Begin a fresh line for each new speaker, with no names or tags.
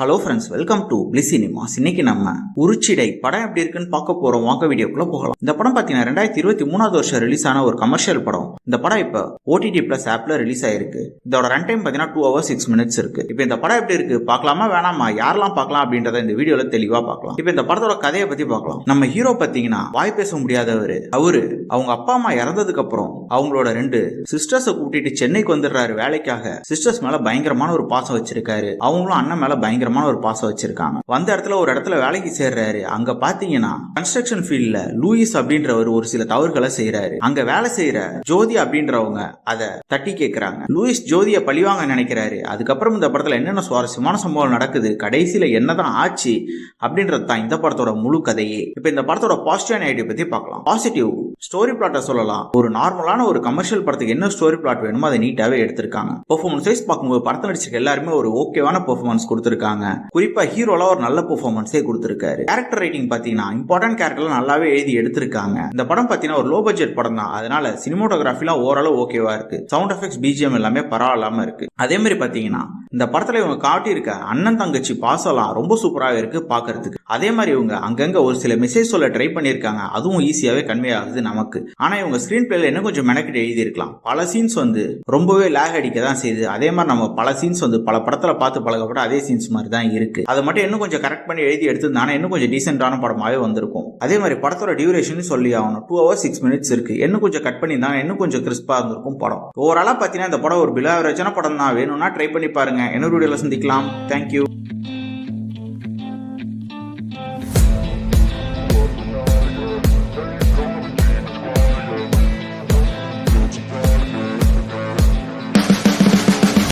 Hello friends, welcome to bliss cinemas. இன்னைக்கு நம்ம உருச்சிடை படம் எப்படி இருக்குன்னு பார்க்க போறோம். வாங்க வீடியோக்குள்ள போகலாம். இந்த படம் பார்த்தீங்கன்னா 2023 வருஷம் ரிலீஸ் ஆன ஒரு கமர்ஷியல் படம். இந்த படம் இப்போ OTT Plus ஆப்ல ரிலீஸ் ஆயிருக்கு. இதோட ரன் டைம் பார்த்தீங்கன்னா 2 hours 6 minutes இருக்கு. இப்போ இந்த படம் எப்படி இருக்கு பார்க்கலாமா வேணாமா, யாரெல்லாம் பார்க்கலாம் அப்படின்றத இந்த வீடியோல தெளிவா பார்க்கலாம். இப்போ இந்த படத்தோட கதையை பத்தி பார்க்கலாம். நம்ம ஹீரோ பார்த்தீங்கன்னா வாய் பேச முடியாதவர். அவங்க அப்பா அம்மா இறந்ததுக்கு அப்புறம் அவங்களோட 2 சிஸ்டர்ஸை கூட்டிட்டு சென்னைக்கு வந்துடுறாரு வேலைக்காக. சிஸ்டர்ஸ் மேல பயங்கரமான ஒரு பாசம் வச்சிருக்காரு. அவங்களும் அண்ணன் மேல பயங்கரமான ஒரு பாசம் வச்சிருக்காங்க. வந்த இடத்துல ஒரு இடத்துல வேலைக்கு சேர்றாரு. அங்க பாத்தீங்கன்னா கன்ஸ்ட்ரக்ஷன் ஃபீல்ட்ல லூயிஸ் அப்படின்றவர் ஒரு சில தவறுகளை செய்யறாரு. அங்க வேலை செய்யற ஜோதி அப்படின்றவங்க அதை தட்டி கேட்கிறாங்க. லூயிஸ் ஜோதியை பழிவாங்க நினைக்கிறாரு. அதுக்கப்புறம் இந்த படத்துல என்னென்ன சுவாரஸ்யமான சம்பவம் நடக்குது, கடைசியில என்னதான் ஆச்சு அப்படின்றது தான் இந்த படத்தோட முழு கதையே. இப்ப இந்த படத்தோட பாசிட்டிவ் நெகட்டிவ் பத்தி பார்க்கலாம். பாசிட்டிவ் ஸ்டோரி பிளாட்டை சொல்லலாம். ஒரு நார்மலான ஒரு கமர்ஷியல் படத்துக்கு என்ன ஸ்டோரி பிளாட் வேணுமோ அதை நீட்டாவே எடுத்திருக்காங்க. பெர்ஃபார்மன்ஸ் வைஸ் பார்க்கும்போது படத்தை நடிச்சிருக்க எல்லாருமே ஒரு ஓகேவான பெர்ஃபார்மன்ஸ் கொடுத்திருக்காங்க. குறிப்பா ஹீரோல ஒரு நல்ல பெர்ஃபார்மன்ஸே கொடுத்திருக்காரு. கேரக்டர் ரைட்டிங் பாத்தீங்கன்னா இம்பார்ட்டன்ட் கேரக்டர் நல்லாவே எழுதி எடுத்திருக்காங்க. இந்த படம் பாத்தீங்கன்னா ஒரு லோ பட்ஜெட் படம் தான். அதனால சினிமோட்டோகிராஃபிலாம் ஓரளவு ஓகேவா இருக்கு. சவுண்ட் எஃபெக்ட்ஸ் BGM எல்லாமே பரவாயில்லாம இருக்கு. அதே மாதிரி பாத்தீங்கன்னா இந்த படத்துல இவங்க காட்டி இருக்க அண்ணன் தங்கச்சி பாசம்லாம் ரொம்ப சூப்பராக இருக்கு பாக்குறதுக்கு. அதே மாதிரி இவங்க அங்கங்க ஒரு சில மெசேஜ் சொல்ல ட்ரை பண்ணிருக்காங்க. அதுவும் ஈஸியாவே கன்வே ஆகுது நமக்கு. ஆனா இவங்க ஸ்கிரீன் பிளேல என்ன கொஞ்சம் மெனக்கிட்டு எழுதி இருக்கலாம். பல சீன்ஸ் ரொம்பவே லேக் அடிக்க தான் செய்யுது. அதே மாதிரி நம்ம பல சீன்ஸ் பல படத்துல பார்த்து பழகப்பட்ட அதே சீன்ஸ் மாதிரி தான் இருக்கு. அதை மட்டும் இன்னும் கொஞ்சம் கரெக்ட் பண்ணி எழுதி எடுத்திருந்தானே இன்னும் கொஞ்சம் டீசென்டான படமாவே வந்திருக்கும். அதே மாதிரி படத்தோட டியூரேஷன் சொல்லி ஆகணும். 2 hours 6 minutes இருக்கு. இன்னும் கொஞ்சம் கட் பண்ணியிருந்தாங்க இன்னும் கொஞ்சம் கிறிஸ்பா இருந்திருக்கும் படம். ஓவராலா பாத்தீங்கன்னா இந்த படம் ஒரு பிலோ ஆவரேஜான படம் தான். வேணும்னா ட்ரை பண்ணி பாருங்க. இன்னொரு வீடியோல சந்திக்கலாம். தேங்க்யூ.